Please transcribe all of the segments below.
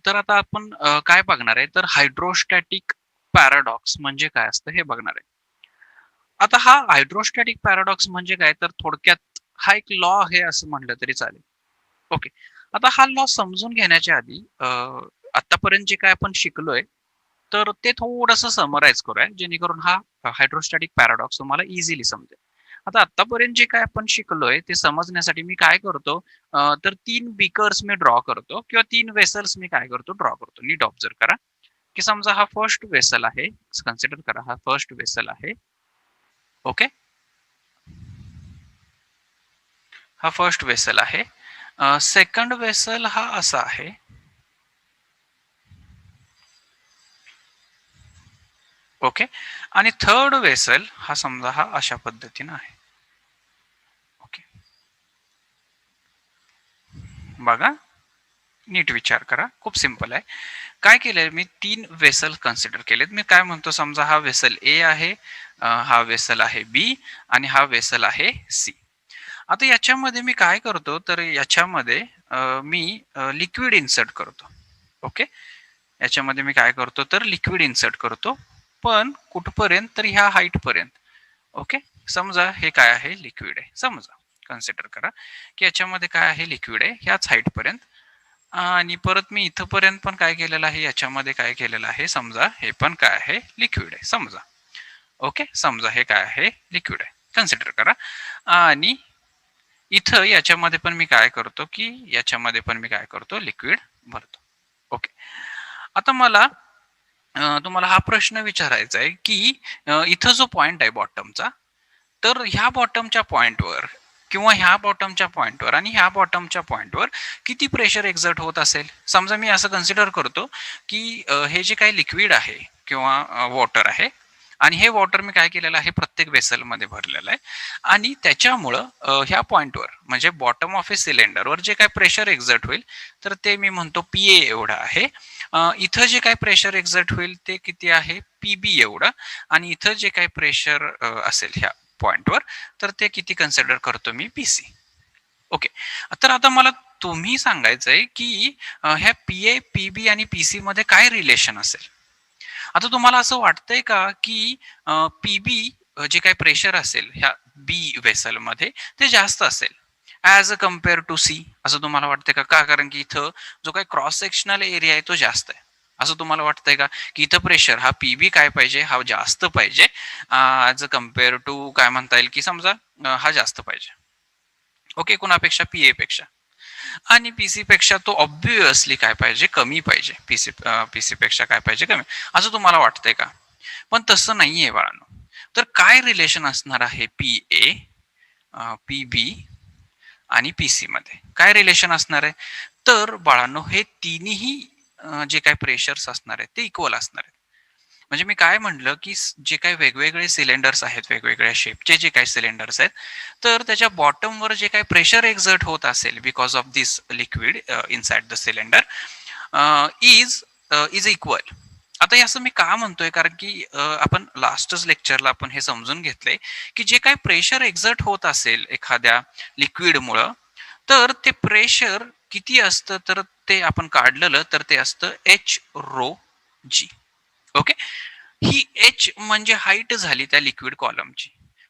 तर आता आपण काय बघणार आहे, तर हायड्रोस्टॅटिक पॅराडॉक्स म्हणजे काय असतं हे बघणार आहे. आता हा हायड्रोस्टॅटिक पॅराडॉक्स म्हणजे काय, तर थोडक्यात हा एक लॉ आहे असं म्हटलं तरी चालेल. ओके. आता हा लॉ समजून घेण्याच्या आधी आतापर्यंत जे काय आपण शिकलोय, तर ते थोडंसं समराईज करूया, जेणेकरून हा हायड्रोस्टॅटिक पॅराडॉक्स तुम्हाला इझिली समजेल. आता आतापर्यंत जे काय आपण शिकलोय ते समजण्यासाठी मी काय करतो, तर 3 बीकर्स मी ड्रॉ करतो किंवा 3 वेसल्स मी काय करतो, ड्रॉ करतो. नीट ऑब्झर्व्ह करा, की समजा हा फर्स्ट वेसल आहे. कन्सिडर करा हा फर्स्ट वेसल आहे. ओके. हा फर्स्ट वेसल आहे. सेकंड वेसल हा असा आहे. ओके. आणि थर्ड वेसल हा समजा हा अशा पद्धतीने आहे. ओके. बघा, नीट विचार करा, खूप सिंपल आहे. काय केलंय मी, 3 वेसल कन्सिडर केलेत. मी काय म्हणतो, समजा हा वेसल ए आहे, हा वेसल आहे बी आणि हा वेसल आहे सी. आता याच्यामध्ये मी काय करतो, तर याच्यामध्ये मी लिक्विड इन्सर्ट करतो. ओके. याच्यामध्ये मी काय करतो, तर लिक्विड इन्सर्ट करतो, पण कुठपर्यंत, तर ह्या हाईट पर्यंत. ओके. समजा हे काय आहे, लिक्विड आहे. समजा कन्सिडर करा की याच्यामध्ये काय आहे, लिक्विड आहे ह्याच हाईट पर्यंत. आणि परत मी इथपर्यंत पण काय केलेलं आहे, याच्यामध्ये काय केलेलं आहे, समजा हे पण काय आहे, लिक्विड आहे समजा. ओके. समजा हे काय आहे, लिक्विड आहे, कन्सिडर करा. आणि इथं याच्यामध्ये पण मी काय करतो, की याच्यामध्ये पण मी काय करतो, लिक्विड भरतो. ओके. आता मला तुम्हाला हा प्रश्न विचारायचा आहे, की इथं जो पॉइंट आहे बॉटमचा, तर ह्या बॉटमच्या पॉइंटवर किंवा ह्या बॉटमच्या पॉइंटवर आणि ह्या बॉटमच्या पॉइंटवर किती प्रेशर एक्झर्ट होत असेल. समजा मी असं कन्सिडर करतो, की हे जे काही लिक्विड आहे किंवा वॉटर आहे, आणि हे वॉटर मी काय केलेलं आहे, प्रत्येक वेसलमध्ये भरलेलं आहे. आणि त्याच्यामुळं ह्या पॉइंटवर म्हणजे बॉटम ऑफ ए सिलेंडरवर जे काही प्रेशर एक्झर्ट होईल, तर ते मी म्हणतो पीए एवढं आहे. इथं जे काही प्रेशर एक्झर्ट होईल ते किती आहे, पीबी एवढं. आणि इथं जे काही प्रेशर असेल ह्या पॉइंटवर, तर ते किती कन्सिडर करतो मी, पीसी. ओके. तर आता मला तुम्ही सांगायचंय, की ह्या पीए, पीबी आणि पीसी मध्ये काय रिलेशन असेल. आता तुम्हाला असं वाटतंय का, की पीबी जे काही प्रेशर असेल ह्या बी वेसल मध्ये, ते जास्त असेल as a compare to C, असं तुम्हाला वाटतंय का? का कारण की इथं जो काही क्रॉस सेक्शनल एरिया आहे तो जास्त आहे, असं तुम्हाला वाटतंय का, की इथं प्रेशर हा पीबी काय पाहिजे, हा जास्त पाहिजे ॲज अ कम्पेअर टू, काय म्हणता येईल, की समजा हा जास्त पाहिजे. ओके. कुणापेक्षा, पीए पेक्षा. आणि पीसी पेक्षा तो ऑब्विसली काय पाहिजे, कमी पाहिजे. पीसी पेक्षा काय पाहिजे, कमी, असं तुम्हाला वाटतंय का? पण तसं नाहीये बाळांनो. तर काय रिलेशन असणार आहे पी ए, पी बी आणि पीसी मध्ये काय रिलेशन असणार आहे, तर बाळांनो हे तिन्ही जे काही प्रेशर्स असणार आहेत ते इक्वल असणार आहेत. म्हणजे मी काय म्हणलं, की जे काही वेगवेगळे सिलेंडर्स आहेत, वेगवेगळ्या शेपचे जे काही सिलेंडर्स आहेत, तर त्याच्या बॉटमवर जे काही प्रेशर एक्झर्ट होत असेल because of this liquid inside the cylinder is is equal. आता हे असं मी का म्हणतोय, कारण की आपण लास्टच लेक्चरला आपण हे समजून घेतलंय, की जे काही प्रेशर एक्झर्ट होत असेल एखाद्या लिक्विडमुळं, तर ते प्रेशर किती असतं, तर ते आपण काढलेलं, तर ते असतं एच रो जी. ओके. ही एच म्हणजे हाईट झाली त्या लिक्विड कॉलमची,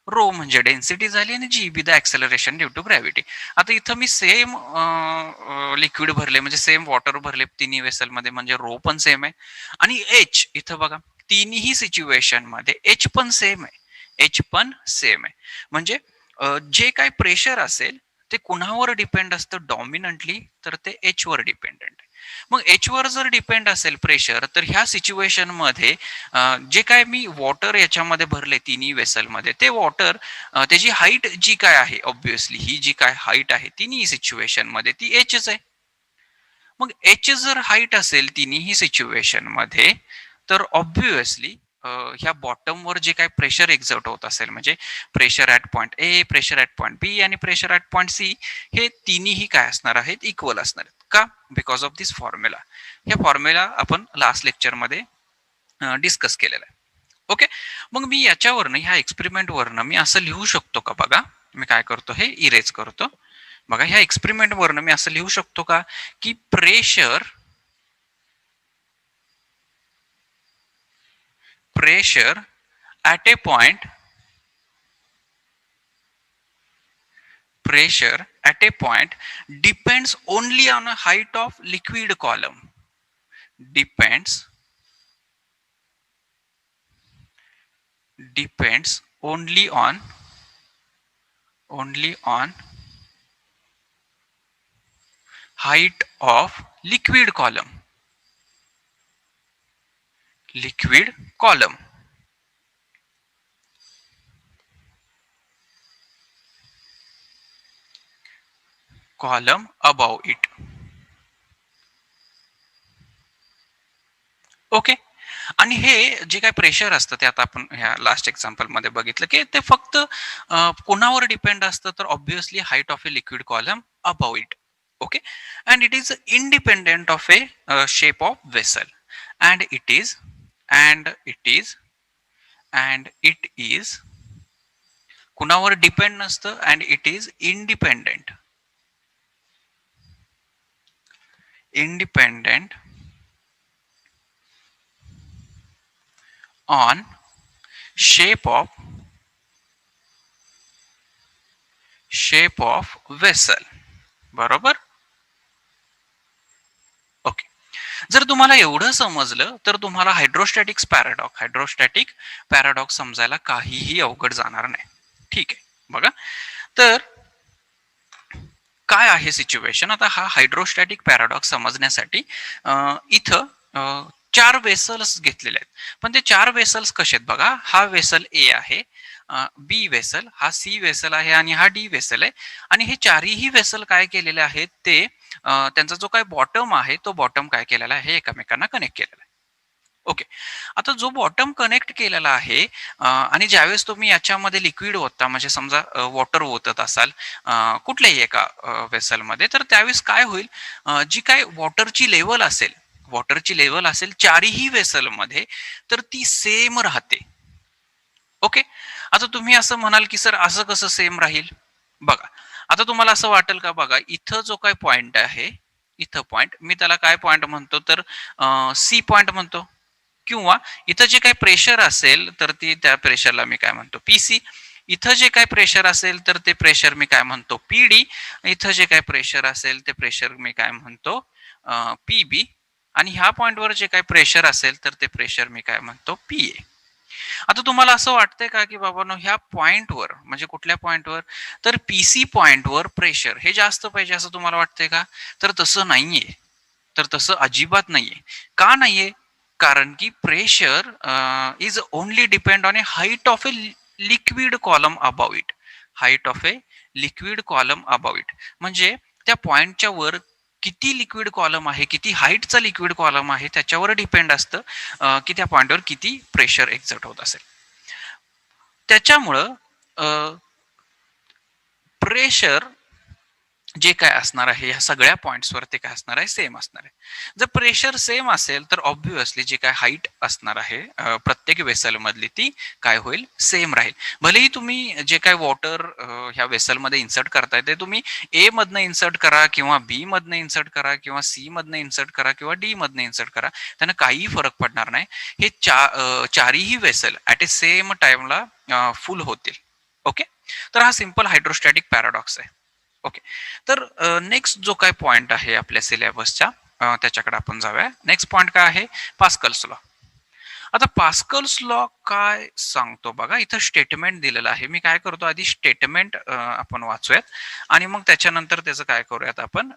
रो म्हणजे डेन्सिटी झाली, आणि G be the acceleration due to gravity. आता इथं मी सेम लिक्विड भरले, म्हणजे सेम वॉटर भरले तिन्ही वेसल मध्ये, म्हणजे रो पण सेम आहे. आणि एच इथं बघा, तिन्ही सिच्युएशन मध्ये एच पण सेम आहे, एच पण सेम आहे. म्हणजे जे काही प्रेशर असेल ते कुणावर डिपेंड असतं डॉमिनंटली, तर ते एच वर डिपेंडेंट आहे. मग एच वर जर डिपेंड असेल प्रेशर, तर ह्या सिच्युएशन मध्ये जे काय मी वॉटर याच्यामध्ये भरले तिन्ही वेसल मध्ये, ते वॉटर त्याची हाईट जी काय आहे, ऑब्विसली ही जी काय हाईट आहे तिन्ही सिच्युएशन मध्ये ती एचच आहे. मग एच जर हाईट असेल तिन्ही सिच्युएशन मध्ये, तर ऑब्विसली ह्या बॉटमवर जे काही प्रेशर एक्झर्ट होत असेल, म्हणजे pressure at point A, pressure at point B आणि प्रेशर ऍट पॉइंट सी, हे तिन्ही काय असणार आहेत, इक्वल असणार आहेत. का? Because of this formula. ह्या फॉर्म्युला आपण लास्ट लेक्चरमध्ये डिस्कस केलेला आहे. ओके. मग मी याच्यावरनं, ह्या एक्सपेरिमेंट वरनं मी असं लिहू शकतो का, बघा मी काय करतो, हे इरेज करतो. बघा, ह्या एक्सपेरिमेंट वरनं मी असं लिहू शकतो का, की pressure pressure at a point pressure at a point depends only on a height of liquid column depends depends only on height of liquid column above it. Okay. आणि हे जे काही प्रेशर असतं ते आता आपण ह्या लास्ट एक्झाम्पल मध्ये बघितलं की ते फक्त कोणावर डिपेंड असतं तर obviously height of a liquid column above it. Okay. And it is independent of A shape of vessel and it is कुणावर डिपेंड नसतं and it is independent on shape of vessel. बरोबर. Okay. जर तुम्हाला एवढं समजलं तर तुम्हाला hydrostatic paradox समजायला काहीही अवघड जाणार नाही. ठीक आहे. बघा तर काय आहे सिच्युएशन. आता हा हायड्रोस्टॅटिक पॅराडॉक्स समजण्यासाठी इथं 4 वेसल्स घेतलेले आहेत. पण ते 4 वेसल्स कसे आहेत बघा. हा वेसल ए आहे, बी वेसल, हा सी वेसल आहे आणि हा डी वेसल आहे. आणि हे चारही वेसल काय केलेले आहेत ते त्यांचा जो काय बॉटम आहे तो बॉटम काय केलेला आहे एकमेकांना कनेक्ट केलेला आहे. ओके. आता जो बॉटम कनेक्ट केलेला आहे आणि ज्यावेळेस तुम्ही याच्यामध्ये लिक्विड ओतता म्हणजे समजा वॉटर ओतत असाल कुठल्याही एका वेसलमध्ये तर त्यावेळेस काय होईल जी काय वॉटरची लेवल असेल चारही वेसलमध्ये तर ती सेम राहते. ओके. आता तुम्ही असं म्हणाल की सर असं कसं सेम राहील. बघा आता तुम्हाला असं वाटेल का बघा इथं जो काय पॉइंट आहे इथं पॉइंट मी त्याला काय पॉइंट म्हणतो तर सी पॉइंट म्हणतो किंवा इथं जे काही प्रेशर असेल तर ती त्या प्रेशरला मी काय म्हणतो पीसी. इथं जे काही प्रेशर असेल तर ते प्रेशर मी काय म्हणतो पीडी. इथं जे काही प्रेशर असेल ते प्रेशर मी काय म्हणतो पीबी. आणि ह्या पॉइंटवर जे काही प्रेशर असेल तर ते प्रेशर मी काय म्हणतो पीए. आता तुम्हाला असं वाटतंय का की बाबांनो ह्या पॉइंटवर म्हणजे कुठल्या पॉइंटवर तर पीसी पॉइंटवर प्रेशर हे जास्त पाहिजे असं तुम्हाला वाटतंय का. तर तसं नाहीये. तर तसं अजिबात नाहीये. का नाहीये कारण की pressure is only depend on A height of a liquid column above it. Height of a liquid column above it म्हणजे त्या पॉइंटच्या वर किती लिक्विड कॉलम आहे किती हाईटचा लिक्विड कॉलम आहे त्याच्यावर डिपेंड असतं की त्या पॉइंटवर किती प्रेशर एक्झर्ट होत असेल. त्याच्यामुळं प्रेशर जे काय असणार आहे ह्या सगळ्या पॉइंट्सवर ते काय असणार आहे सेम असणार आहे. जर प्रेशर सेम असेल तर ऑब्व्हियसली जी काय हाईट असणार आहे प्रत्येक वेसल मधली ती काय होईल सेम राहील. भलेही तुम्ही जे काय वॉटर ह्या वेसलमध्ये इन्सर्ट करताय ते तुम्ही ए मधनं इन्सर्ट करा किंवा बी मधनं इन्सर्ट करा किंवा सी मधनं इन्सर्ट करा किंवा डी मधनं इन्सर्ट करा त्यांना काही फरक पडणार नाही. हे चारही वेसल ऍट ए सेम टाइमला फुल होतील. ओके. तर हा सिंपल हायड्रोस्टॅटिक पॅराडॉक्स आहे. ओके. तर नेक्स्ट जो काय पॉइंट आहे आपल्या सिलेबसच्या त्याच्याकडे आपण जाऊया. नेक्स्ट पॉइंट काय आहे पास्कल्स लॉ. आता पास्कल्स लॉ काय सांगतो बघा इथं स्टेटमेंट दिलेलं आहे. मी काय करतो आधी स्टेटमेंट आपण वाचूयात आणि मग त्याच्यानंतर त्याचं काय करूयात आपण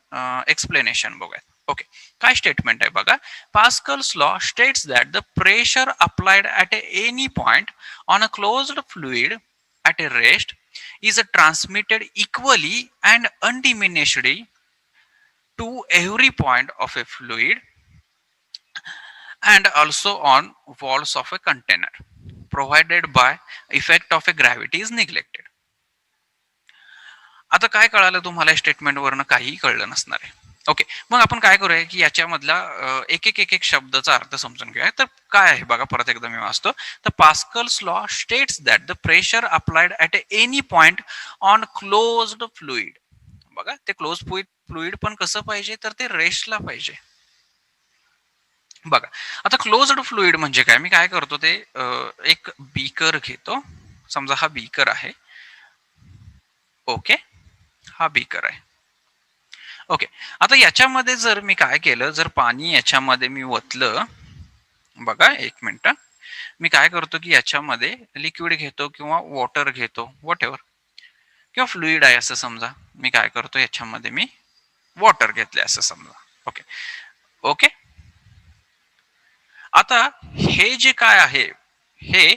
एक्सप्लेनेशन बघूयात. ओके. काय स्टेटमेंट आहे बघा. Pascal's law states that the pressure applied at any point on a closed fluid at a rest is transmitted equally and undiminished to every point of a fluid and also on walls of a container provided by effect of a gravity is neglected. आता काय कळालं तुम्हाला statement वरनं काही कळलं नसणार आहे. Okay. मग आपण काय करूया की याच्यामधला एक शब्दाचा अर्थ समजून घेऊया. तर काय आहे बघा परत एकदा मी वाचतो. तर Pascal's law states that the pressure applied at any point on closed fluid. बघा ते क्लोज फ्लुइड पण कसं पाहिजे तर ते रेस्टला पाहिजे. बघा, आता क्लोज्ड फ्लुइड म्हणजे काय, मी काय करतो ते एक बीकर घेतो. समजा हा बीकर आहे. ओके, हा बीकर आहे. ओके, आता याच्यामध्ये जर मी काय केलं, जर पाणी याच्यामध्ये मी ओतलं, बघा एक मिनिट, मी काय करतो की याच्यामध्ये लिक्विड घेतो किंवा वॉटर घेतो, वॉट एव्हर, किंवा फ्लुइड आहे असं समजा. मी काय करतो, याच्यामध्ये मी वॉटर घेतले असं समजा. ओके. ओके, आता हे जे काय आहे, हे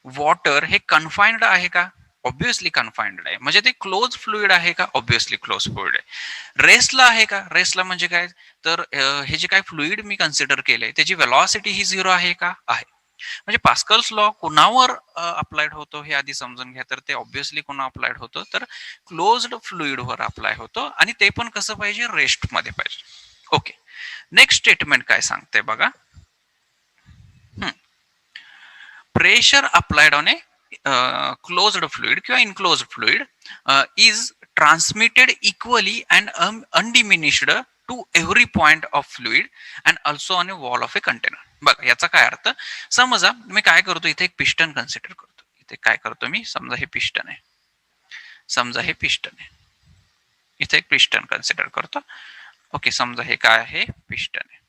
वॉटर हे कन्फाइन्ड आहे का? ऑब्विसली कन्फाइन्ड आहे. म्हणजे ते क्लोज फ्लुइड आहे का? ऑब्विसली क्लोज फ्लुइड आहे. रेस्टला आहे का? रेस्टला म्हणजे काय, तर हे जे काय फ्लुइड मी कन्सिडर केलंय त्याची वेलॉसिटी ही 0 आहे का? आहे. म्हणजे पास्कल्स लॉ कुणावर अप्लाइड होतो हे आधी समजून घ्या. तर ते ऑब्विसली कुणा अप्लाइड होतो, तर क्लोज्ड फ्लुइड वर अप्लाय होतो, आणि ते पण कसं पाहिजे, रेस्ट मध्ये पाहिजे. ओके, नेक्स्ट स्टेटमेंट काय सांगते बघा. Pressure applied on a closed fluid or enclosed fluid is transmitted equally and undiminished to every point of fluid and also on a wall of a container. बघा याचा काय अर्थ, समजा मी काय करतो, इथे एक पिस्टन कन्सिडर करतो. इथे काय करतो मी, समजा हे पिस्टन आहे, समजा हे पिस्टन आहे, इथे एक पिस्टन कन्सिडर करतो. ओके, समजा हे काय आहे, पिस्टन आहे.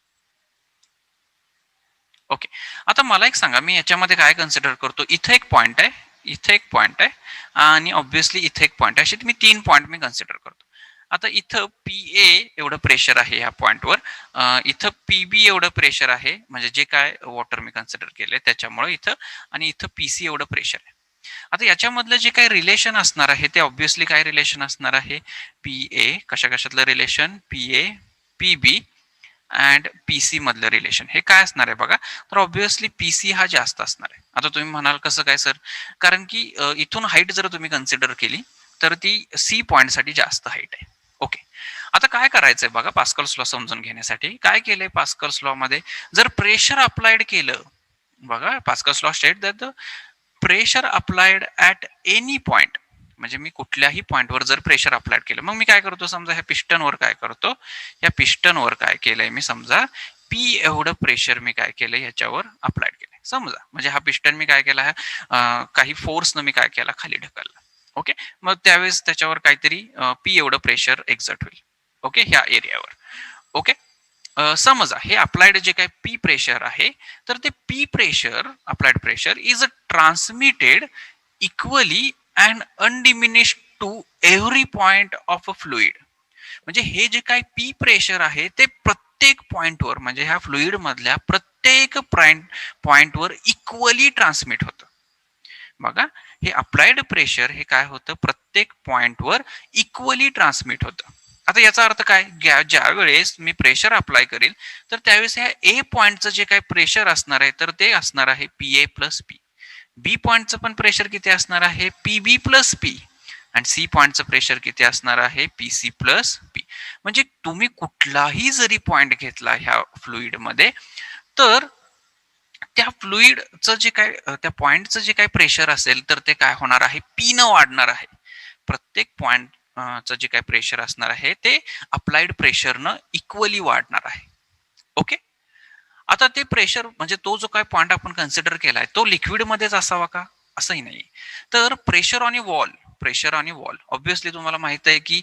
ओके, आता मला एक सांगा, मी याच्यामध्ये काय कन्सिडर करतो, इथे एक पॉइंट आहे, इथे एक पॉइंट आहे, आणि ऑब्विसली इथे एक पॉइंट आहे. असे मी 3 पॉइंट मी कन्सिडर करतो. आता इथं PA एवढं प्रेशर आहे या पॉइंटवर, इथं PB एवढं प्रेशर आहे, म्हणजे जे काय वॉटर मी कन्सिडर केलंय त्याच्यामुळे इथं, आणि इथं PC एवढं प्रेशर आहे. आता याच्यामधलं जे काही रिलेशन असणार आहे ते ऑब्विसली काय रिलेशन असणार आहे, PA कशा कशातलं relation, PA PB and PC मधलं रिलेशन हे काय असणार आहे बघा. तर ऑब्विसली PC हा जास्त असणार आहे. आता तुम्ही म्हणाल कसं काय सर, कारण की इथून हाईट जर तुम्ही कन्सिडर केली तर ती C पॉइंट साठी जास्त हाईट आहे. ओके, आता काय करायचंय बघा, पास्कल्स लॉ समजून घेण्यासाठी काय केलंय पास्कल्स लॉ मध्ये, जर प्रेशर अप्लाइड केलं, बघा Pascal's law state that the pressure applied at any point, म्हणजे मी कुठल्याही पॉइंटवर जर प्रेशर अप्लाइड केलं, मग मी काय करतो, समजा ह्या पिस्टनवर काय करतो, या पिस्टनवर काय केलंय मी, समजा P एवढं प्रेशर मी काय केलंय याच्यावर अप्लाइड केलंय समजा, म्हणजे हा पिस्टन मी काय केला, काही फोर्सनं मी काय केला, खाली ढकलला. ओके, मग त्यावेळेस त्याच्यावर काहीतरी P एवढं प्रेशर एक्झर्ट होईल. ओके, ह्या एरियावर. ओके, समजा हे अप्लाइड जे काही पी प्रेशर आहे, तर ते P pressure, applied pressure is transmitted equally and undiminished to every point of a fluid. म्हणजे हे जे काही पी प्रेशर आहे ते प्रत्येक पॉइंटवर, म्हणजे ह्या फ्लुइड मधल्या प्रत्येक पॉइंटवर इक्वली ट्रान्समिट होतं. बघा, हे अप्लाइड प्रेशर हे काय होतं, प्रत्येक पॉइंटवर इक्वली ट्रान्समिट होतं. आता याचा अर्थ काय, ज्या वेळेस मी प्रेशर अप्लाय करेल तर त्यावेळेस ह्या ए पॉइंटचं जे काही प्रेशर असणार आहे तर ते असणार आहे PA प्लस P. बी पॉइंटचं पण प्रेशर किती असणार आहे, PB प्लस P. आणि सी पॉइंटचं प्रेशर किती असणार आहे, PC प्लस P. म्हणजे तुम्ही कुठलाही जरी पॉइंट घेतला ह्या फ्लुइड मध्ये, तर त्या फ्लुइडचं जे काय, त्या पॉइंटचं जे काही प्रेशर असेल तर ते काय होणार आहे, P न वाढणार आहे. प्रत्येक पॉइंट चं जे काही प्रेशर असणार आहे ते अप्लाइड प्रेशरनं इक्वली वाढणार आहे. ओके, आता ते प्रेशर म्हणजे तो जो काय पॉइंट आपण कन्सिडर केलाय तो लिक्विड मध्येच असावा का, असंही नाही. तर pressure on A wall, pressure on A wall obviously तुम्हाला माहित आहे की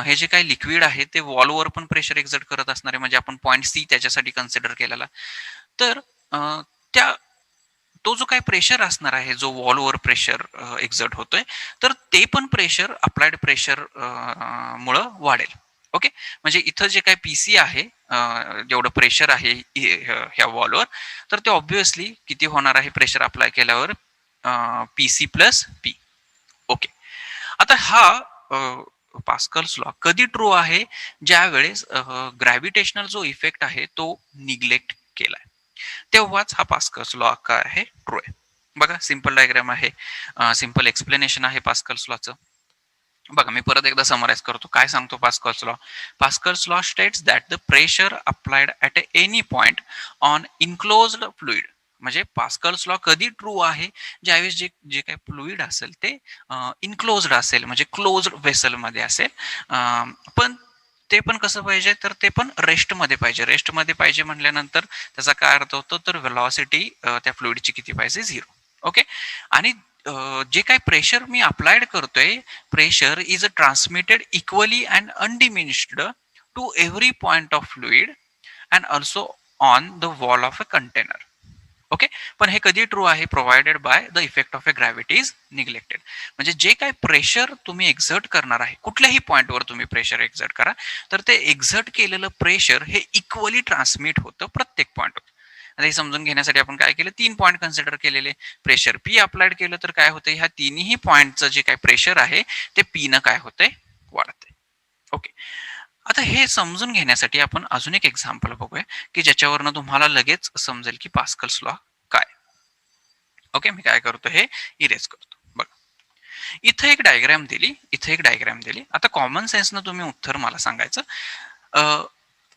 हे जे काही लिक्विड आहे ते वॉलवर पण प्रेशर एक्झर्ट करत असणार आहे, म्हणजे आपण पॉइंट C त्याच्यासाठी कन्सिडर केलेला. तर त्या तो जो काही प्रेशर असणार आहे, जो वॉलवर प्रेशर एक्झर्ट होतोय, तर ते पण प्रेशर अप्लाइड प्रेशर मुळे वाढेल. ओके, म्हणजे इथं जे काही PC आहे, जेवढं प्रेशर आहे ह्या वॉलवर, तर ते ऑब्विसली किती होणार आहे, प्रेशर अप्लाय केल्यावर PC प्लस P. ओके, आता हा पास्कल्स लॉ कधी ट्रू आहे, ज्या वेळेस ग्रॅव्हिटेशनल जो इफेक्ट आहे तो निग्लेक्ट केलाय, तेव्हाच हा पास्कल्स लॉ काय आहे, ट्रू आहे. बघा सिंपल डायग्राम आहे, सिंपल एक्सप्लेनेशन आहे पास्कल्स लॉचं. बघा मी परत एकदा समराइज करतो, काय सांगतो Pascal's law. Pascal's law states that the pressure applied at any point on enclosed fluid, म्हणजे पास्कल्स लॉ कधी ट्रू आहे, ज्यावेळेस जे जे काही फ्लुइड असेल ते इनक्लोज्ड असेल, म्हणजे क्लोज्ड वेसल मध्ये असेल, पण ते पण कसं पाहिजे, तर ते पण रेस्टमध्ये पाहिजे. रेस्टमध्ये पाहिजे म्हटल्यानंतर त्याचा काय अर्थ होतो, तर व्हेलॉसिटी त्या फ्लुइडची किती पाहिजे, 0. ओके. आणि जे काही प्रेशर मी अप्लाइड करतोय, pressure is transmitted equally and undiminished to every point of fluid and also on the wall of a container. Okay. पण हे कधी ट्रू आहे, provided by the effect of a gravity is neglected. म्हणजे जे काही pressure तुम्ही exert करणार आहे, कुठल्याही पॉईंटवर तुम्ही प्रेशर एक्झर्ट करा, तर ते एक्झर्ट केलेलं प्रेशर हे इक्वली ट्रान्समिट होतं प्रत्येक पॉईंटवर. आता हे समजून घेण्यासाठी आपण काय केलं, 3 पॉईंट कन्सिडर केलेले. प्रेशर पी अप्लाइड केलं तर काय होतं, ह्या तिन्ही पॉईंटचं जे काही प्रेशर आहे ते पी न काय होतंय, वाढतंय. ओके. आता हे समजून घेण्यासाठी आपण अजून एक एक्झाम्पल बघूया, की ज्याच्यावरनं तुम्हाला लगेच समजेल की पास्कल्स लॉ काय. ओके. मी काय करतो, हे इरेज करतो. बघा, इथं एक डायग्राम दिली, इथं एक डायग्राम दिली. आता कॉमन सेन्सनं तुम्ही उत्तर मला सांगायचं.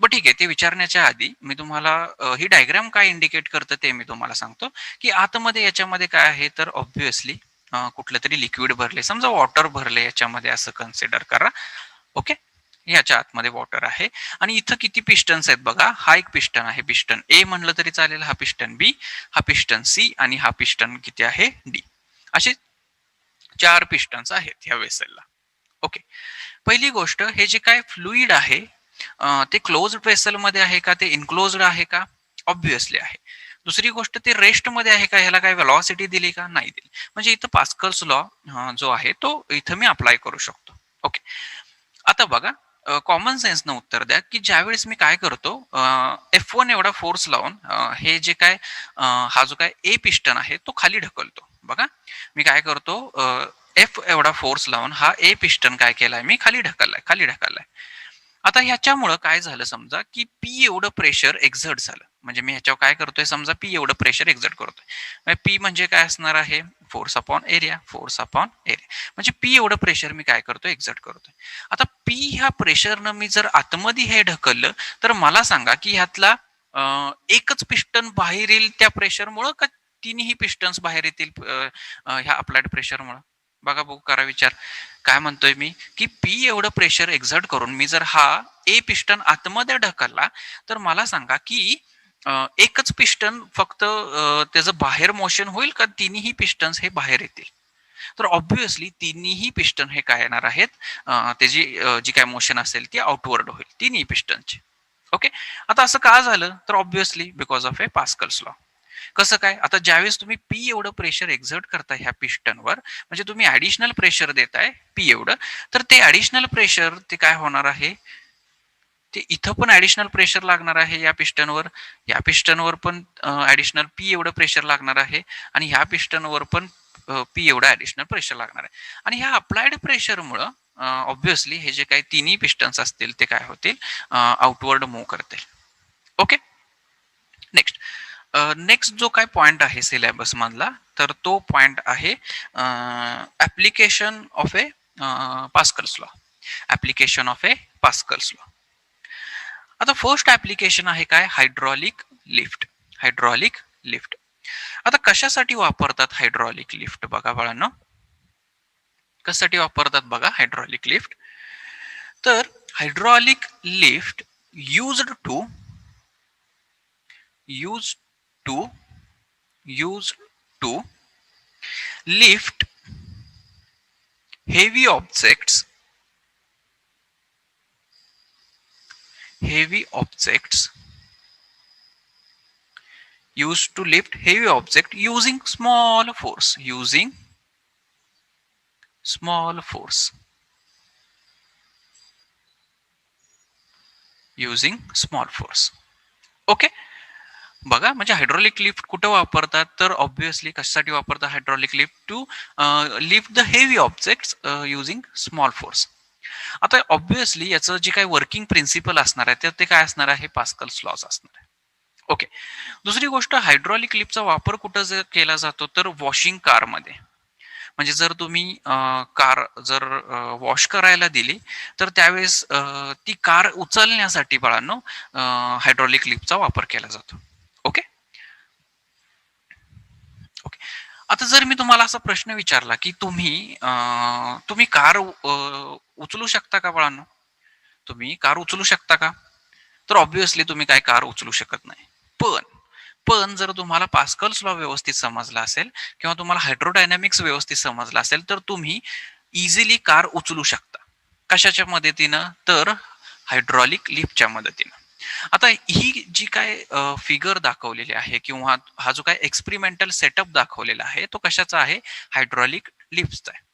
पण ठीक आहे, ते विचारण्याच्या आधी मी तुम्हाला ही डायग्राम काय इंडिकेट करतं ते मी तुम्हाला सांगतो, की आतमध्ये याच्यामध्ये काय आहे, तर ऑब्व्हियसली कुठलं तरी लिक्विड भरले, समजा वॉटर भरले याच्यामध्ये असं कन्सिडर करा. ओके. याच्या आतमध्ये वॉटर आहे आणि इथं किती पिस्टन्स आहेत बघा. हा एक पिस्टन आहे, पिस्टन ए म्हणलं तरी चालेल, हा पिस्टन बी, हा पिस्टन सी आणि हा पिस्टन किती आहे, डी. असे 4 पिस्टन्स आहेत ह्या वेसलला. ओके. पहिली गोष्ट, हे जे काय फ्लुइड आहे ते क्लोज्ड वेसल मध्ये आहे का, ते इनक्लोज्ड आहे का, ऑब्व्हियसली आहे. दुसरी गोष्ट, ते रेस्ट मध्ये आहे का, ह्याला काय व्हेलॉसिटी दिली का, नाही दिली. म्हणजे इथं पास्कल्स लॉ जो आहे तो इथं मी अप्लाय करू शकतो. ओके. आता बघा, कॉमन सेन्सनं उत्तर द्या, की ज्यावेळेस मी काय करतो, F1 एवढा फोर्स लावून हे जे काय हा जो काय ए पिस्टन आहे तो खाली ढकलतो. बघा, मी काय करतो, एफ एवढा फोर्स लावून हा ए पिस्टन काय केलाय, मी खाली ढकललाय, खाली ढकललाय. आता ह्याच्यामुळं काय झालं, समजा की पी एवढं प्रेशर एक्झर्ट झालं. म्हणजे मी ह्याच्यावर काय करतोय, समजा पी एवढं प्रेशर एक्झर्ट करतोय. पी म्हणजे काय असणार आहे, force upon area, force upon area. म्हणजे पी एवढं प्रेशर मी काय करतोय, एक्झर्ट करतोय. आता पी ह्या प्रेशरनं मी जर आतमध्ये हे ढकललं, तर मला सांगा की ह्यातला एकच पिस्टन बाहेर येईल त्या प्रेशरमुळं, का तिन्ही पिस्टन्स बाहेर येतील ह्या अप्लाइड प्रेशरमुळं. बघा, बघू, करा विचार. काय म्हणतोय मी, की पी एवढं प्रेशर एक्झर्ट करून मी जर हा ए पिस्टन आतमध्ये ढकलला, तर मला सांगा की एकच पिस्टन फक्त त्याचं बाहेर मोशन होईल, का तिन्ही पिस्टन्स हे बाहेर येतील. तर ऑब्व्हियसली तिन्ही पिस्टन हे काय येणार आहेत, त्याची जी काय मोशन असेल ती आउटवर्ड होईल तिन्ही पिस्टनची. ओके. आता असं का झालं, तर obviously because of a Pascal's law. कसं काय, आता ज्यावेळेस तुम्ही पी एवढं प्रेशर एक्झर्ट करताय ह्या पिस्टनवर, म्हणजे तुम्ही ऍडिशनल प्रेशर देताय पी एवढं, तर ते ऍडिशनल प्रेशर ते काय होणार आहे, ते इथं पण ऍडिशनल प्रेशर लागणार आहे या पिस्टनवर, या पिस्टनवर पण ऍडिशनल पी एवढं प्रेशर लागणार आहे, आणि ह्या पिस्टनवर पण पी एवढं ऍडिशनल प्रेशर लागणार आहे. आणि ह्या अप्लाइड प्रेशरमुळं ऑब्व्हियसली हे जे काही तिन्ही पिस्टन्स असतील ते काय होतील, आउटवर्ड मूव्ह करतील. ओके. नेक्स्ट, नेक्स्ट जो काय पॉइंट आहे सिलेबस मधला, तर तो पॉइंट आहे application of a Pascal's law. Application of a Pascal's law. आता फर्स्ट ऍप्लिकेशन आहे काय, हायड्रॉलिक लिफ्ट. Hydraulic lift. आता कशासाठी वापरतात हायड्रॉलिक लिफ्ट, बघा बाळांनो, कशासाठी वापरतात बघा हायड्रॉलिक लिफ्ट. तर hydraulic lift used to used to used to lift heavy objects, heavy objects, used to lift heavy object using small force, using small force, using small force. Okay. बघा, म्हणजे hydraulic lift कुठं वापरतात, तर obviously कशासाठी वापरतात hydraulic lift, to lift the heavy objects using small force. आता obviously याचं जे काही वर्किंग प्रिन्सिपल असणार आहे तर ते काय असणार आहे, पास्कल्स लॉज असणार आहे. ओके. दुसरी गोष्ट, हायड्रॉलिक लिफ्टचा वापर कुठं केला जातो, तर वॉशिंग कारमध्ये. म्हणजे जर तुम्ही कार जर वॉश करायला दिली, तर त्यावेळेस ती कार उचलण्यासाठी बाळांनो हायड्रॉलिक लिफ्टचा वापर केला जातो. ओके. ओके. आता जर मी तुम्हाला असा प्रश्न विचारला की तुम्ही तुम्ही कार उचलू शकता का बाळांनो, तुम्ही कार उचलू शकता का? तर ऑब्व्हियसली तुम्ही काय कार उचलू शकत नाही. पण पण जर तुम्हाला पास्कल्स लॉ व्यवस्थित समजला असेल किंवा तुम्हाला हायड्रोडायनामिक्स व्यवस्थित समजला असेल तर तुम्ही इझिली कार उचलू शकता. कशाच्या मदतीनं? तर हायड्रॉलिक लिफ्टच्या मदतीनं. आता ही जी काय फिगर दाखवलेली आहे किंवा हा जो काय एक्सपेरिमेंटल सेटअप दाखवलेला आहे तो कशाचा आहे? हायड्रॉलिक लिफ्टचा आहे.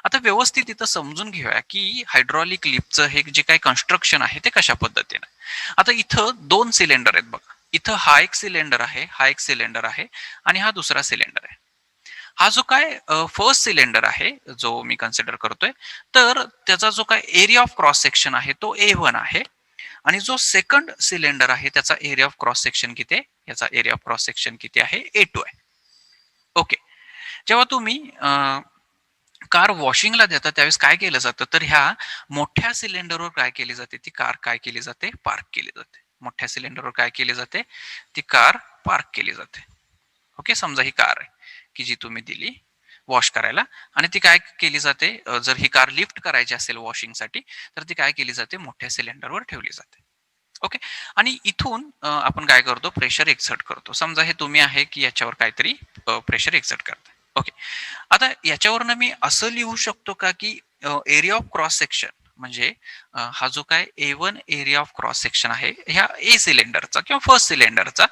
आता व्यवस्थित इथं समजून घेऊया की हायड्रॉलिक लिफ्टचं हे जे काही कन्स्ट्रक्शन आहे ते कशा पद्धतीनं. आता इथं 2 सिलेंडर आहेत बघा. इथं हा एक सिलेंडर आहे, हा एक सिलेंडर आहे आणि हा दुसरा सिलेंडर आहे. हा जो काय फर्स्ट सिलेंडर आहे जो मी कन्सिडर करतोय, तर त्याचा जो काय एरिया ऑफ क्रॉस सेक्शन आहे तो A1 आहे आणि जो सेकंड सिलेंडर आहे त्याचा एरिया ऑफ क्रॉस सेक्शन किती आहे? याचा एरिया ऑफ क्रॉस सेक्शन किती आहे? A2 आहे. ओके. जेव्हा तुम्ही कार वॉशिंगला देतात त्यावेळेस काय केलं जातं? तर ह्या मोठ्या सिलेंडरवर काय केली जाते? ती कार काय केली जाते? पार्क केली जाते. मोठ्या सिलेंडरवर काय केली जाते? ती कार पार्क केली जाते. ओके, समजा ही कार आहे की जी तुम्ही दिली वॉश करायला आणि ती काय केली जाते? जर ही कार लिफ्ट करायची असेल वॉशिंगसाठी तर ती काय केली जाते? मोठ्या सिलेंडरवर ठेवली जाते. ओके. आणि इथून आपण काय करतो? प्रेशर एक्सर्ट करतो. समजा हे तुम्ही आहे की याच्यावर काहीतरी प्रेशर एक्सर्ट करताय. ओके. आता याच्यावरनं मी असं लिहू शकतो का की एरिया ऑफ क्रॉस सेक्शन म्हणजे हा जो काय A1 area of cross section आहे ह्या ए सिलेंडरचा किंवा फर्स्ट सिलेंडरचा,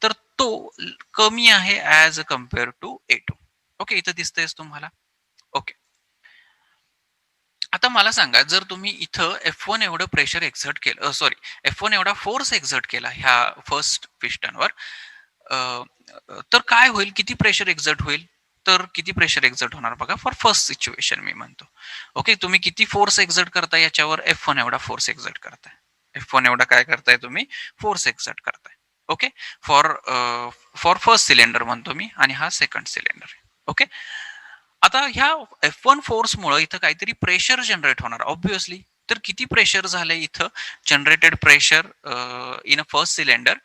तर तो कमी आहे as compare to A2. Okay, इथं दिसतंयच तुम्हाला. ओके. आता मला सांगा जर तुम्ही इथं F1 एवढं प्रेशर एक्झर्ट केलं, सॉरी, F1 एवढा फोर्स एक्झर्ट केला ह्या फर्स्ट पिस्टनवर, तर काय होईल? किती प्रेशर एक्झर्ट होईल? तर किती प्रेशर एक्झर्ट होणार बघा फॉर फर्स्ट सिच्युएशन मी म्हणतो. ओके, तुम्ही किती फोर्स एक्झर्ट करताय याच्यावर F1 एवढा फोर्स एक्झर्ट करताय. F1 एवढा काय करताय तुम्ही? फोर्स एक्झर्ट करताय. Okay, for for first cylinder म्हणतो मी आणि हा सेकंड सिलेंडर. ओके. आता ह्या F1 फोर्समुळे इथं काहीतरी प्रेशर जनरेट होणार ऑब्व्हियसली. तर किती प्रेशर झालंय इथं? Generated pressure in a first cylinder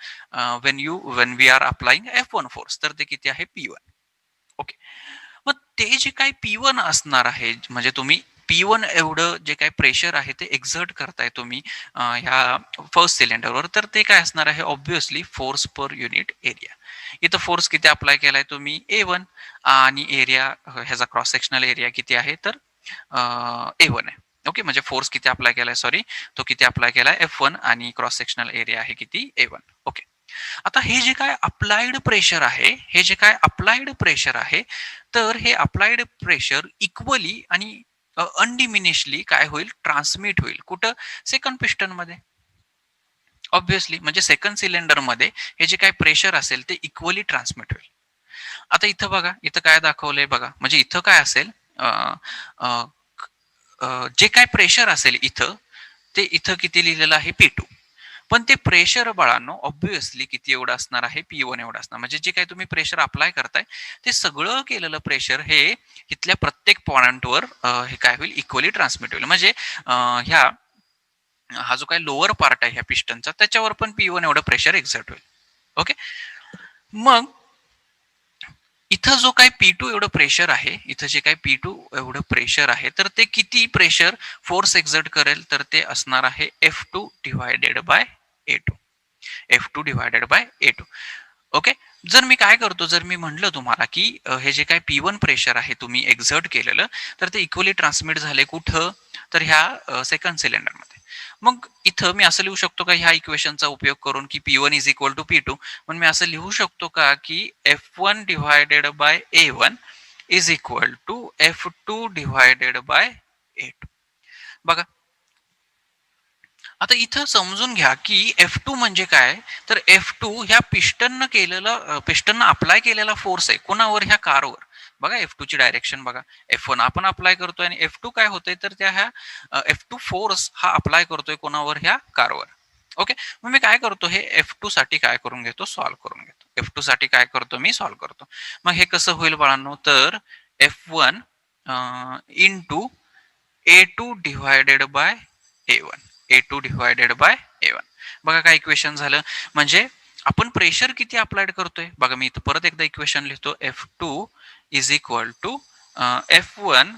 when we are applying F1 force, तर ते किती आहे? P1. ओके. मग ते जे काही P1 असणार आहे म्हणजे तुम्ही P1 एवढं जे काही प्रेशर आहे ते एक्झर्ट करताय तुम्ही ह्या फर्स्ट सिलेंडरवर, तर ते काय असणार आहे? Obviously force per unit area. इथं फोर्स किती अप्लाय केलाय तुम्ही? A1 आणि एरिया ह्याचा क्रॉस सेक्शनल एरिया किती आहे? तर A1 आहे. ओके, म्हणजे फोर्स किती अप्लाय केलाय? सॉरी, तो किती अप्लाय केलाय? F1 आणि क्रॉस सेक्शनल एरिया आहे किती? A1. ओके. आता हे जे काय अप्लाइड प्रेशर आहे, हे जे काय अप्लाइड प्रेशर आहे, तर हे अप्लाइड प्रेशर इक्वली आणि अनडिमिनिशली काय होईल? ट्रान्समिट होईल. कुठं? सेकंड पिस्टन मध्ये. ऑब्व्हियसली म्हणजे सेकंड सिलेंडर मध्ये हे जे काय प्रेशर असेल ते इक्वली ट्रान्समिट होईल. आता इथं बघा, इथं काय दाखवलंय बघा, म्हणजे इथं काय असेल? जे काय प्रेशर असेल इथं, ते इथं किती लिहिलेलं आहे? P2. पण ते प्रेशर बाळांनो ऑब्व्हियसली किती एवढं असणार आहे? P1 एवढं असणार. म्हणजे जे काही तुम्ही प्रेशर अप्लाय करताय ते सगळं केलेलं प्रेशर हे इथल्या प्रत्येक पॉइंटवर हे काय होईल? इक्वली ट्रान्समिट होईल. म्हणजे ह्या हा जो काही लोअर पार्ट आहे ह्या पिस्टनचा त्याच्यावर पण P1 एवढं प्रेशर एक्झर्ट होईल. ओके. मग इथं जो काही P2 एवढं प्रेशर आहे, इथं जे काही P2 एवढं प्रेशर आहे, तर ते किती प्रेशर फोर्स एक्झर्ट करेल? तर ते असणार आहे F2 divided by A2. F2 divided by A2. Okay. जर मी काय करतो, जर मी म्हटलं तुम्हाला की हे जे काही P1 प्रेशर आहे तुम्ही एक्झर्ट केलेलं, तर ते इक्वली ट्रान्समिट झाले कुठं? तर ह्या सेकंड सिलेंडरमध्ये. मग इथं मी असं लिहू शकतो का ह्या इक्वेशनचा उपयोग करून की P1 is equal to P2, पण मी असं लिहू शकतो का की F1 divided by A1 is equal to F2 divided by A2. बघा, आता इथं समजून घ्या की F2 म्हणजे काय? तर F2 ह्या पिस्टननं केलेलं पिस्टननं अप्लाय केलेला फोर्स आहे. कोणावर? ह्या कारवर. बघा F2 ची डायरेक्शन बघा. F1 आपण अप्लाय करतोय आणि F2 काय होतंय? तर त्या ह्या F2 फोर्स हा अप्लाय करतोय कोणावर? ह्या कारवर. ओके. मग मी काय करतो? हे F2 साठी काय करून घेतो? सॉल्व्ह करून घेतो. F2 साठी काय करतो? मी सॉल्व्ह करतो. मग हे कसं होईल बाळांनो? तर F1 into A2 divided by A1. A2 divided by A1. बघा काय इक्वेशन झालं? म्हणजे आपण प्रेशर किती अप्लाइड करतोय? बघा मी इथं परत एकदा इक्वेशन लिहितो. F2 is equal to F1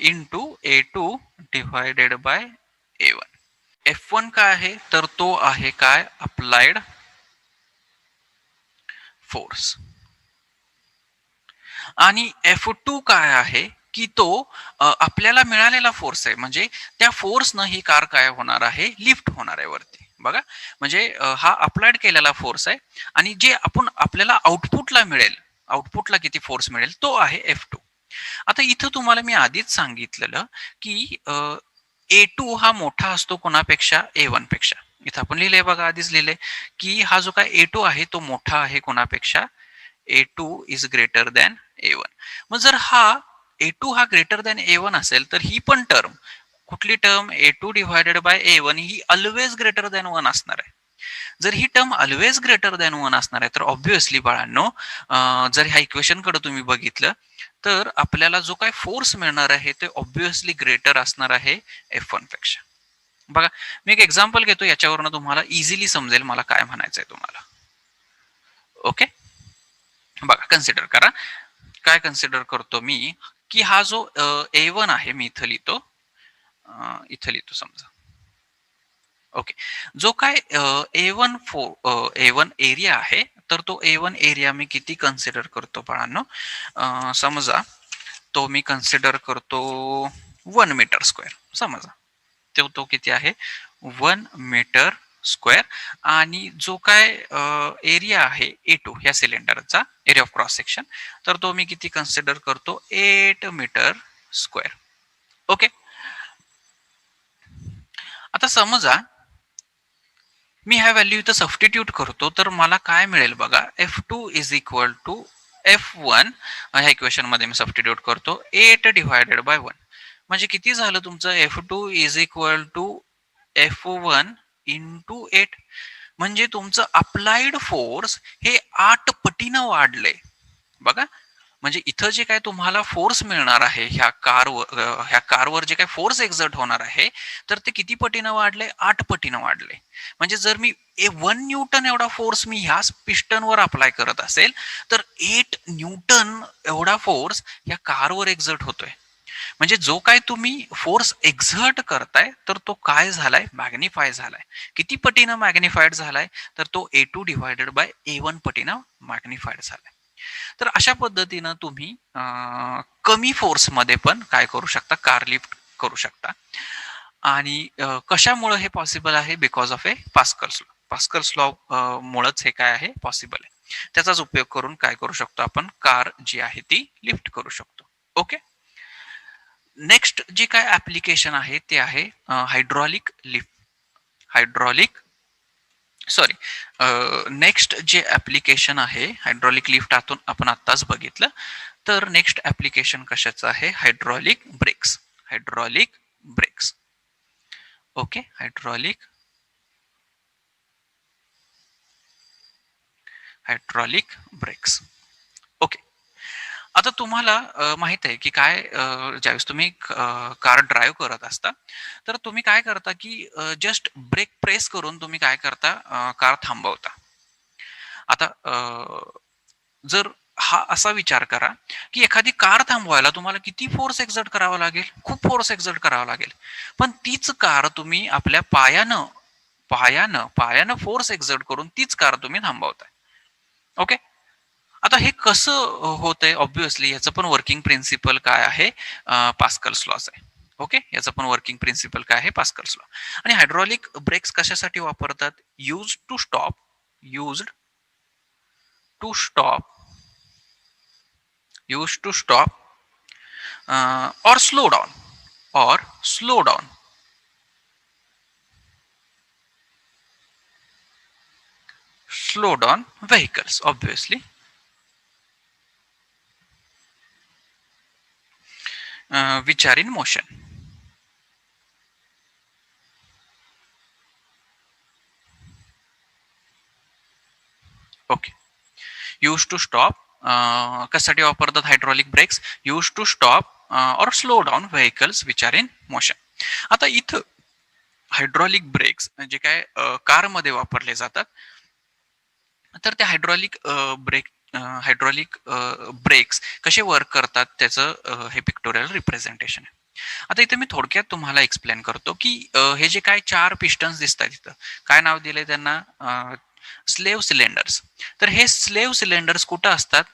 into A2 divided by A1. F1 काय आहे, तर तो आहे काय, अप्लाइड फोर्स. आणि F2 काय आहे, की तो आपल्याला मिळालेला फोर्स आहे, म्हणजे त्या फोर्सनं ही कार काय होणार आहे, लिफ्ट होणार आहे वरती. बघा, म्हणजे हा अप्लाइड केलेला फोर्स आहे आणि जे आपण आपल्याला आउटपुटला मिळेल, आउटपुटला किती फोर्स मिळेल तो आहे F2. आता इथं तुम्हाला मी आधीच सांगितलेलं की A2 हा मोठा असतो कोणापेक्षा, A1 पेक्षा. इथं आपण लिहिलंय बघा, आधीच लिहिलंय की हा जो काय A2 आहे तो मोठा आहे कोणापेक्षा, A2 is greater than A1. मग जर हा A2 हा ग्रेटर दॅन A1 असेल तर ही पण टर्म, कुठली term, A2 divided by A1, he always greater than 1 असणार आहे. जर ही टर्म ऑलवेज ग्रेटर दॅन 1 असणार आहे तर ऑब्व्हियसली बाळांनो, जर ह्या इक्वेशन कडे तुम्ही बघितलं तर आपल्याला जो काय फोर्स मिळणार आहे ते ऑब्व्हियसली ग्रेटर असणार आहे F1 पेक्षा. बघा, मी एक एक्झाम्पल घेतो, याच्यावरनं तुम्हाला इझिली समजेल मला काय म्हणायचंय तुम्हाला. ओके, बघा कन्सिडर करा. काय कन्सिडर करतो मी, की हा जो A1 आहे, मी इथं लिहितो समजा. ओके, जो काय A1 एरिया आहे, तर तो A1 एरिया मी किती कन्सिडर करतो बाळांनो, समजा तो मी कन्सिडर करतो 1 मीटर स्क्वेअर समजा. तो किती आहे, 1 मीटर स्क्वेअर. आणि जो काय एरिया आहे A2 ह्या सिलेंडरचा, एरिया ऑफ क्रॉस सेक्शन, तर तो मी किती कन्सिडर करतो, 8 मीटर स्क्वेअर. ओके, आता समजा मी ह्या व्हॅल्यू इथं सबस्टिट्यूट करतो तर मला काय मिळेल बघा, F2 is equal to F1. ह्या इक्वेशन मध्ये मी सबस्टिट्यूट करतो 8 डिवायडेड बाय 1, म्हणजे किती झालं तुमचं, F2 is equal to F1 into 8. म्हणजे तुमचं अप्लाइड फोर्स हे 8 पटीनं वाढले. बघा, म्हणजे इथं जे काय तुम्हाला फोर्स मिळणार आहे ह्या कारवर जे काय फोर्स एक्झर्ट होणार आहे, तर ते किती पटीनं वाढले, 8 पटीनं वाढले. म्हणजे जर मी 1 न्यूटन एवढा फोर्स मी ह्याच पिस्टनवर अप्लाय करत असेल तर 8 न्यूटन एवढा फोर्स या कारवर एक्झर्ट होतोय. म्हणजे जो काय तुम्ही फोर्स एक्झर्ट करताय तर तो काय झालाय, मॅग्निफाय झालाय. किती पटीनं मॅग्निफाईड झालाय, तर तो A2 डिवायडेड बाय A1 पटीनं मॅग्निफाईड झालाय. तर अशा पद्धतीनं तुम्ही कमी फोर्समध्ये पण काय करू शकता, कार लिफ्ट करू शकता. आणि कशामुळे हे पॉसिबल आहे, because of Pascal's law. Pascal's law मुळेच हे काय आहे पॉसिबल आहे. त्याचाच उपयोग करून काय करू शकतो आपण, कार जी आहे ती लिफ्ट करू शकतो. ओके, नेक्स्ट जे काय ऍप्लिकेशन आहे ते आहे hydraulic lift. Hydraulic sorry next जे ऍप्लिकेशन आहे हायड्रॉलिक लिफ्ट आपण आत्ताच बघितलं. तर नेक्स्ट ऍप्लिकेशन कशाचं आहे, hydraulic brakes. Hydraulic brakes. Okay, hydraulic brakes. Okay, आता तुम्हाला माहित आहे की काय, ज्यावेळेस तुम्ही कार ड्राईव्ह करत असता तर तुम्ही काय करता की जस्ट ब्रेक प्रेस करून तुम्ही काय करता, कार थांबवता. आता जर हा असा विचार करा की एखादी कार थांबवायला तुम्हाला किती फोर्स एक्झर्ट करावा लागेल, खूप फोर्स एक्झर्ट करावा लागेल. पण तीच कार तुम्ही आपल्या पायानं पायानं पायानं फोर्स एक्झर्ट करून तीच कार तुम्ही थांबवताय. ओके, आता हे कसं होतंय, ऑब्व्हियसली याचं पण वर्किंग प्रिन्सिपल काय आहे, पास्कल्स लॉज आहे. ओके, याचं पण वर्किंग प्रिन्सिपल काय आहे, पास्कल्स लॉ. आणि हायड्रॉलिक ब्रेक्स कशासाठी वापरतात, use to stop used to stop used to stop or slow down or slow down slow down vehicles, obviously. Which are in motion. Okay, used to stop, कशासाठी वापरतात hydraulic brakes, use to stop और slow down vehicles which are in motion. आता इथं hydraulic breaks जे काय कारमध्ये वापरले जातात, तर त्या हायड्रॉलिक ब्रेक हायड्रॉलिक ब्रेक्स कसे वर्क करतात त्याचं हे पिक्टोरियल रिप्रेझेंटेशन आहे. आता इथे मी थोडक्यात तुम्हाला एक्सप्लेन करतो की हे जे काय 4 पिस्टन्स दिसतात इथं, काय नाव दिलंय त्यांना? Slave cylinders. तर हे स्लेव्ह सिलेंडर्स कुठं असतात?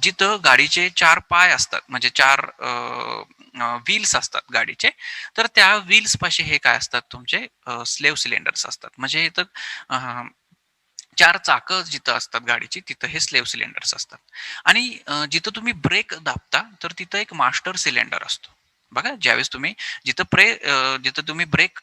जिथं गाडीचे 4 पाय असतात, म्हणजे 4 व्हील्स असतात गाडीचे. तर त्या व्हील्स पाशी हे काय असतात तुमचे स्लेव्ह सिलेंडर्स असतात. म्हणजे इथं 4 चाकं जिथं असतात गाडीची तिथं हे स्लेव्ह सिलेंडर्स असतात. आणि जिथं तुम्ही ब्रेक दाबता तर तिथं एक मास्टर सिलेंडर असतो. बघा, ज्यावेळेस तुम्ही जिथं तुम्ही ब्रेक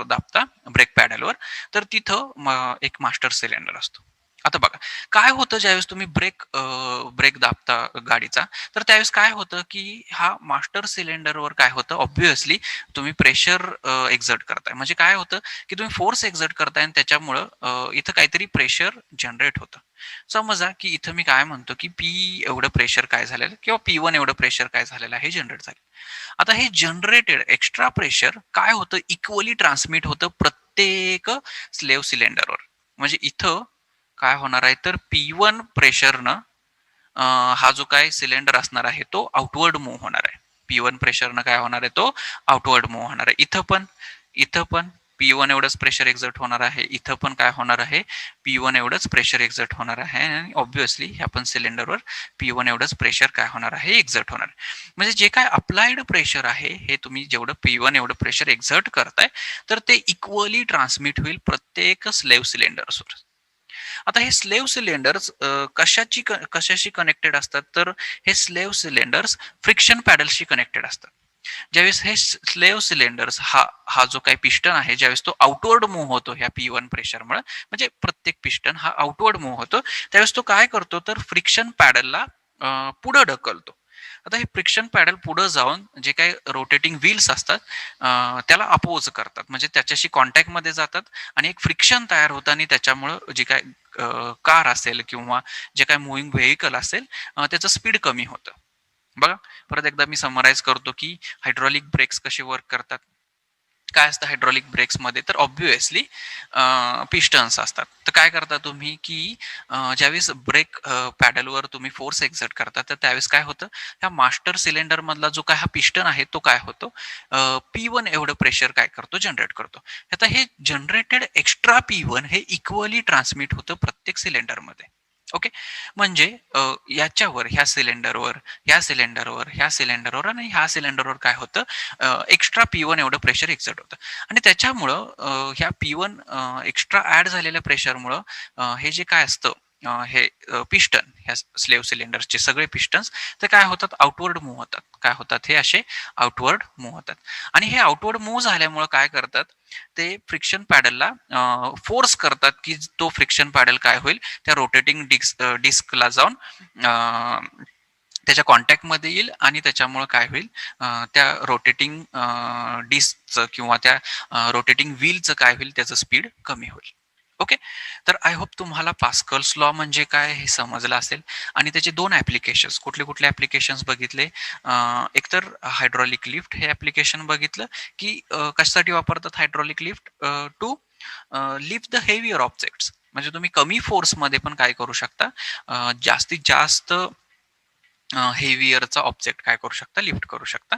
दाबता ब्रेक पॅडलवर, तर तिथं एक मास्टर सिलेंडर असतो. आता बघा, काय होतं ज्यावेळेस तुम्ही ब्रेक दाबता गाडीचा, तर त्यावेळेस काय होतं की हा मास्टर सिलेंडरवर काय होतं, ऑब्व्हियसली तुम्ही प्रेशर एक्झर्ट करताय. म्हणजे काय होतं की तुम्ही फोर्स एक्झर्ट करताय आणि त्याच्यामुळं इथं काहीतरी प्रेशर जनरेट होतं. समजा की इथं मी काय म्हणतो की पी एवढं प्रेशर काय झालेलं किंवा P1 एवढं प्रेशर काय झालेलं आहे, जनरेट झालं. आता हे जनरेटेड एक्स्ट्रा प्रेशर काय होतं, इक्वली ट्रान्समिट होतं प्रत्येक स्लेव्ह सिलेंडरवर. म्हणजे इथं काय होणार आहे, तर P1 प्रेशरनं हा जो काय सिलेंडर असणार आहे तो आउटवर्ड मूव्ह होणार आहे. P1 प्रेशरनं काय होणार आहे, तो आउटवर्ड मूव्ह होणार आहे. इथं पण P1 एवढंच प्रेशर एक्झर्ट होणार आहे. इथं पण काय होणार आहे, P1 एवढंच प्रेशर एक्झर्ट होणार आहे. आणि ऑब्व्हियसली ह्या पण सिलेंडरवर P1 एवढंच प्रेशर काय होणार आहे, एक्झर्ट होणार आहे. म्हणजे जे काय अप्लाइड प्रेशर आहे, हे तुम्ही जेवढं P1 एवढं प्रेशर एक्झर्ट करताय, तर ते इक्वली ट्रान्समिट होईल प्रत्येक स्लेव्ह सिलेंडर्सवर. आता हे स्लेव्ह सिलेंडर्स कशाशी कनेक्टेड असतात, तर हे स्लेव्ह सिलेंडर्स फ्रिक्शन पॅडल्सशी कनेक्टेड असतात. ज्यावेळेस हे स्लेव्ह सिलेंडर्स हा हा जो काही पिस्टन आहे, ज्यावेळेस तो आउटवर्ड मूव्ह होतो ह्या P1 प्रेशरमुळे, म्हणजे प्रत्येक पिस्टन हा आउटवर्ड मूव्ह होतो, त्यावेळेस तो काय करतो, तर फ्रिक्शन पॅडलला पुढे ढकलतो. आता हे फ्रिक्शन पॅडल पुढे जाऊन जे काही रोटेटिंग व्हील्स असतात त्याला अपोज करतात, म्हणजे त्याच्याशी कॉन्टॅक्टमध्ये जातात आणि एक फ्रिक्शन तयार होतं आणि त्याच्यामुळं जे काय कार असेल किंवा जे काही मुव्हिंग व्हेकल असेल त्याचं स्पीड कमी होतं. बघा, परत एकदा मी समराईज करतो की हायड्रॉलिक ब्रेक्स कसे वर्क करतात. काय असतं हायड्रॉलिक ब्रेक्समध्ये, तर ऑब्व्हियसली पिस्टन्स असतात. तर काय करता तुम्ही की ज्यावेळेस ब्रेक पॅडलवर तुम्ही फोर्स एक्झर्ट करता, तर त्यावेळेस काय होतं, ह्या मास्टर सिलेंडर मधला जो काय हा पिस्टन आहे तो काय होतो, P1 एवढं प्रेशर काय करतो, जनरेट करतो. आता हे जनरेटेड एक्स्ट्रा P1 हे इक्वली ट्रान्समिट होतं प्रत्येक सिलेंडरमध्ये. ओके. म्हणजे याच्यावर ह्या सिलेंडरवर आणि ह्या सिलेंडरवर काय होतं, एक्स्ट्रा P1 एवढं प्रेशर एक्झर्ट होतं. आणि त्याच्यामुळं ह्या P1 एक्स्ट्रा ऍड झालेल्या प्रेशरमुळं हे जे काय असतं, हे पिस्टन, ह्या स्लेव्ह सिलेंडरचे सगळे पिस्टन्स ते काय होतात, आउटवर्ड मूव्ह होतात. काय होतात, हे असे आउटवर्ड मूव्ह होतात. आणि हे आउटवर्ड मूव्ह झाल्यामुळं काय करतात, ते फ्रिक्शन पॅडलला फोर्स करतात की तो फ्रिक्शन पॅडल काय होईल, त्या रोटेटिंग डिस्कला जाऊन त्याच्या कॉन्टॅक्टमध्ये येईल आणि त्याच्यामुळं काय होईल, त्या रोटेटिंग डिस्कचं किंवा त्या रोटेटिंग व्हीलचं काय होईल, त्याचं स्पीड कमी होईल. ओके. तर आय होप तुम्हाला पास्कल्स लॉ म्हणजे काय हे समजलं असेल. आणि त्याचे 2 ॲप्लिकेशन्स, कुठले कुठले ॲप्लिकेशन्स बघितले, एकतर हायड्रॉलिक लिफ्ट हे ॲप्लिकेशन बघितलं की कशासाठी वापरतात hydraulic lift, to lift the heavier objects. म्हणजे तुम्ही कमी फोर्समध्ये पण काय करू शकता, जास्तीत जास्त हेवियरचा ऑब्जेक्ट काय करू शकता, लिफ्ट करू शकता.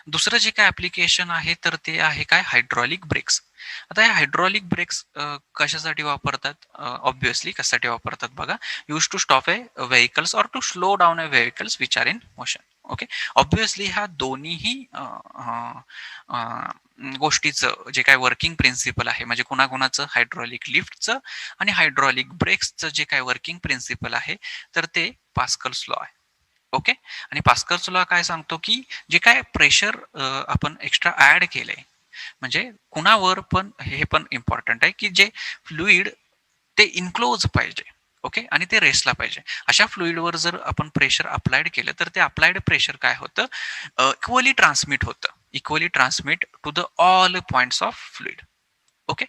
दुसरं जे काय ऍप्लिकेशन आहे, तर ते आहे काय, हायड्रॉलिक ब्रेक्स. आता हे हायड्रॉलिक ब्रेक्स कशासाठी वापरतात, ऑब्व्हियसली कशासाठी वापरतात बघा, use to stop a vehicles और to slow down a vehicles which are in motion. Okay. Obviously ह्या दोन्हीही गोष्टीचं जे काय वर्किंग प्रिन्सिपल आहे, म्हणजे कुणाकुणाचं, हायड्रॉलिक लिफ्टचं आणि हायड्रॉलिक ब्रेक्सचं जे काय वर्किंग प्रिन्सिपल आहे, तर ते पास्कल्स लॉ आहे. ओके. आणि पास्कल्स लॉ काय सांगतो की जे काय प्रेशर आपण एक्स्ट्रा ऍड केलंय, म्हणजे कुणावर पण, हे पण इम्पॉर्टंट आहे की जे फ्लुइड ते इन्क्लोज पाहिजे. ओके. आणि ते रेस्टला पाहिजे. अशा फ्लुइडवर जर आपण प्रेशर अप्लाइड केलं, तर ते अप्लाइड प्रेशर काय होतं, इक्वली ट्रान्समिट होतं, equally transmit to the all points of fluid. Okay.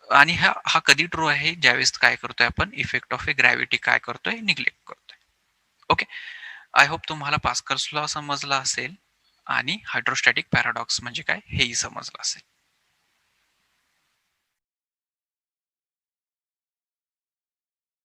आणि हा हा कधी ट्रू आहे, ज्यावेळेस काय करतोय आपण, इफेक्ट ऑफ ए ग्रॅव्हिटी काय करतोय, निग्लेक्ट करतोय. ओके. आय होप तुम्हाला पास्कल्स लॉ समजला असेल आणि हायड्रोस्टॅटिक पॅराडॉक्स म्हणजे काय हेही समजलं असेल.